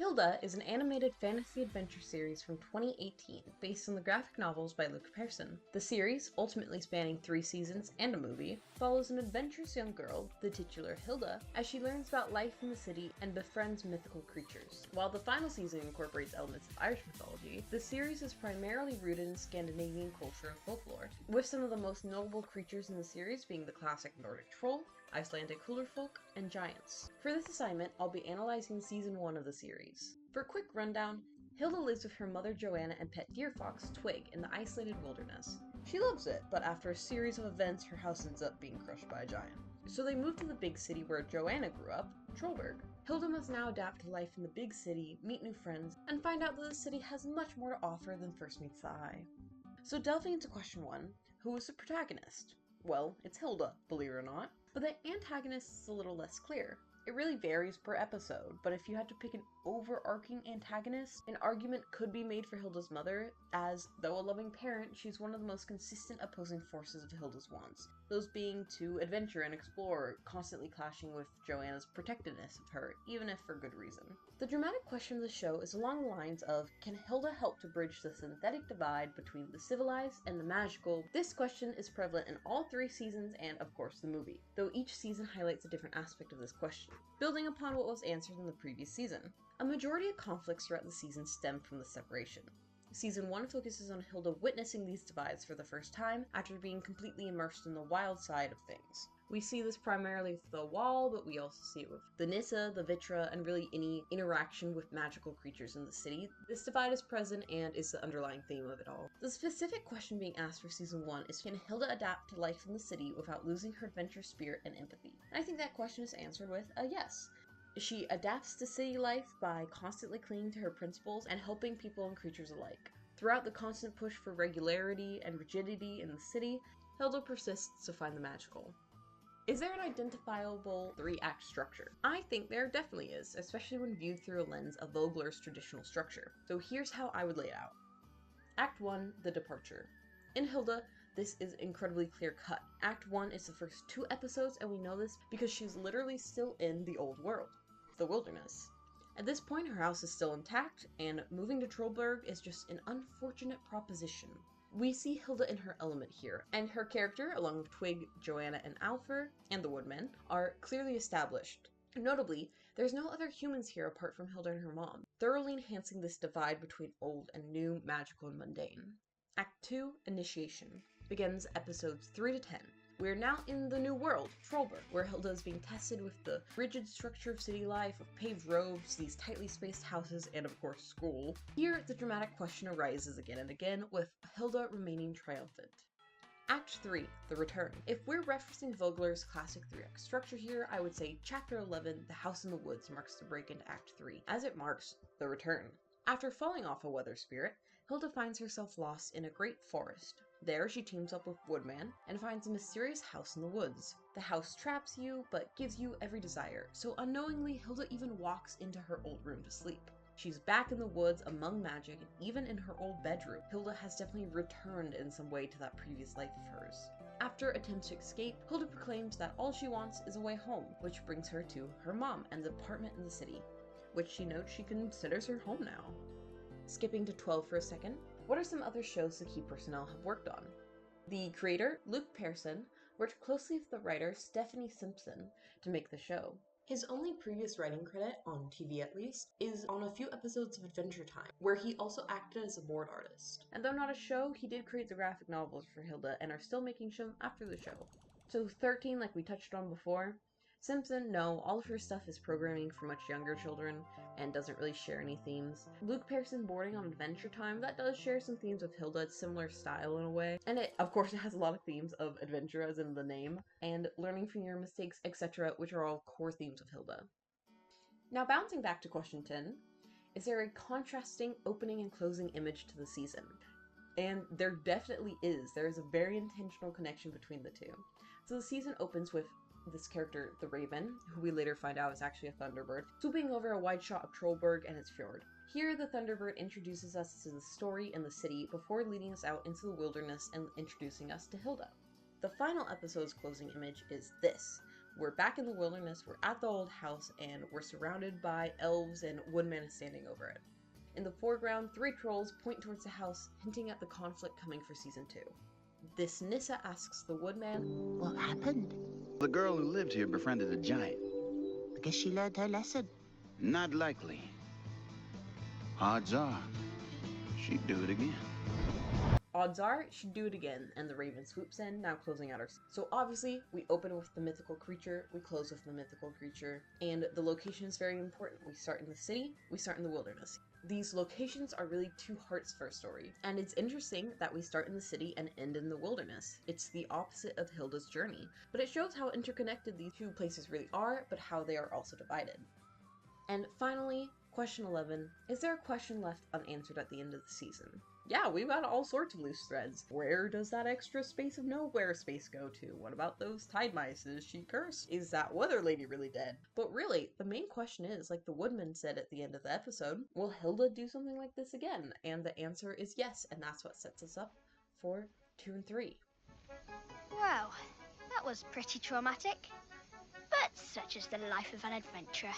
Hilda is an animated fantasy adventure series from 2018 based on the graphic novels by Luke Pearson. The series, ultimately spanning 3 seasons and a movie, follows an adventurous young girl, the titular Hilda, as she learns about life in the city and befriends mythical creatures. While the final season incorporates elements of Irish mythology, the series is primarily rooted in Scandinavian culture and folklore, with some of the most notable creatures in the series being the classic Nordic troll, Icelandic Hulderfolk, and giants. For this assignment, I'll be analyzing season 1 of the series. For a quick rundown, Hilda lives with her mother Joanna and pet deer fox Twig in the isolated wilderness. She loves it, but after a series of events, her house ends up being crushed by a giant. So they move to the big city where Joanna grew up, Trollberg. Hilda must now adapt to life in the big city, meet new friends, and find out that the city has much more to offer than first meets the eye. So delving into question 1, who is the protagonist? Well, it's Hilda, believe it or not. But the antagonist is a little less clear. It really varies per episode, but if you had to pick an overarching antagonist, an argument could be made for Hilda's mother, as, though a loving parent, she's one of the most consistent opposing forces of Hilda's wants. Those being to adventure and explore, constantly clashing with Joanna's protectiveness of her, even if for good reason. The dramatic question of the show is along the lines of, can Hilda help to bridge the synthetic divide between the civilized and the magical? This question is prevalent in all 3 seasons and, of course, the movie, though each season highlights a different aspect of this question, building upon what was answered in the previous season. A majority of conflicts throughout the season stem from the separation. Season 1 focuses on Hilda witnessing these divides for the first time after being completely immersed in the wild side of things. We see this primarily with the Wall, but we also see it with the Nissa, the Vitra, and really any interaction with magical creatures in the city. This divide is present and is the underlying theme of it all. The specific question being asked for Season 1 is, can Hilda adapt to life in the city without losing her adventure spirit and empathy? And I think that question is answered with a yes. She adapts to city life by constantly clinging to her principles and helping people and creatures alike. Throughout the constant push for regularity and rigidity in the city, Hilda persists to find the magical. Is there an identifiable 3-act structure? I think there definitely is, especially when viewed through a lens of Vogler's traditional structure. So here's how I would lay it out. Act 1, the departure. In Hilda, this is incredibly clear-cut. Act 1 is the first 2 episodes, and we know this because she's literally still in the old world, the wilderness. At this point, her house is still intact, and moving to Trollberg is just an unfortunate proposition. We see Hilda in her element here, and her character, along with Twig, Joanna, and Alfred, and the Woodmen, are clearly established. Notably, there's no other humans here apart from Hilda and her mom, thoroughly enhancing this divide between old and new, magical and mundane. Act 2, Initiation, begins episodes 3 to 10. We are now in the new world, Trollberg, where Hilda is being tested with the rigid structure of city life, of paved roads, these tightly spaced houses, and of course school. Here, the dramatic question arises again and again, with Hilda remaining triumphant. Act 3, The Return. If we're referencing Vogler's classic 3-act structure here, I would say Chapter 11, The House in the Woods, marks the break into Act 3, as it marks the return. After falling off a weather spirit, Hilda finds herself lost in a great forest. There, she teams up with Woodman and finds a mysterious house in the woods. The house traps you, but gives you every desire, so unknowingly, Hilda even walks into her old room to sleep. She's back in the woods among magic, and even in her old bedroom, Hilda has definitely returned in some way to that previous life of hers. After attempts to escape, Hilda proclaims that all she wants is a way home, which brings her to her mom and the apartment in the city, which she notes she considers her home now. Skipping to 12 for a second, what are some other shows the key personnel have worked on? The creator, Luke Pearson, worked closely with the writer Stephanie Simpson to make the show. His only previous writing credit, on TV at least, is on a few episodes of Adventure Time, where he also acted as a board artist. And though not a show, he did create the graphic novels for Hilda and are still making them after the show. So 13, like we touched on before, Simpson, no, all of her stuff is programming for much younger children and doesn't really share any themes. Luke Pearson boarding on Adventure Time, that does share some themes with Hilda, it's similar style in a way. And it has a lot of themes of adventure as in the name, and learning from your mistakes, etc., which are all core themes of Hilda. Now bouncing back to question 10, is there a contrasting opening and closing image to the season? And there definitely is. There is a very intentional connection between the two. So the season opens with this character, the Raven, who we later find out is actually a Thunderbird, swooping over a wide shot of Trollberg and its fjord. Here, the Thunderbird introduces us to the story and the city before leading us out into the wilderness and introducing us to Hilda. The final episode's closing image is this, We're back in the wilderness, we're at the old house, and we're surrounded by elves and Woodman is standing over it. In the foreground, 3 trolls point towards the house, hinting at the conflict coming for season 2. This Nissa asks the Woodman, "What happened?" The girl who lived here befriended a giant. "I guess she learned her lesson." Not likely. Odds are, she'd do it again. Odds are she'd do it again, and the raven swoops in, now closing out our scene. So obviously, we open with the mythical creature, we close with the mythical creature, and the location is very important. We start in the city, we start in the wilderness. These locations are really 2 hearts for a story, and it's interesting that we start in the city and end in the wilderness. It's the opposite of Hilda's journey, but it shows how interconnected these 2 places really are, but how they are also divided. And finally, question 11, is there a question left unanswered at the end of the season? Yeah, we've got all sorts of loose threads. Where does that extra space of nowhere space go to? What about those tide mice? Is she cursed? Is that weather lady really dead? But really, the main question is, like the Woodman said at the end of the episode, will Hilda do something like this again? And the answer is yes, and that's what sets us up for 2 and 3. Wow, that was pretty traumatic. But such is the life of an adventurer.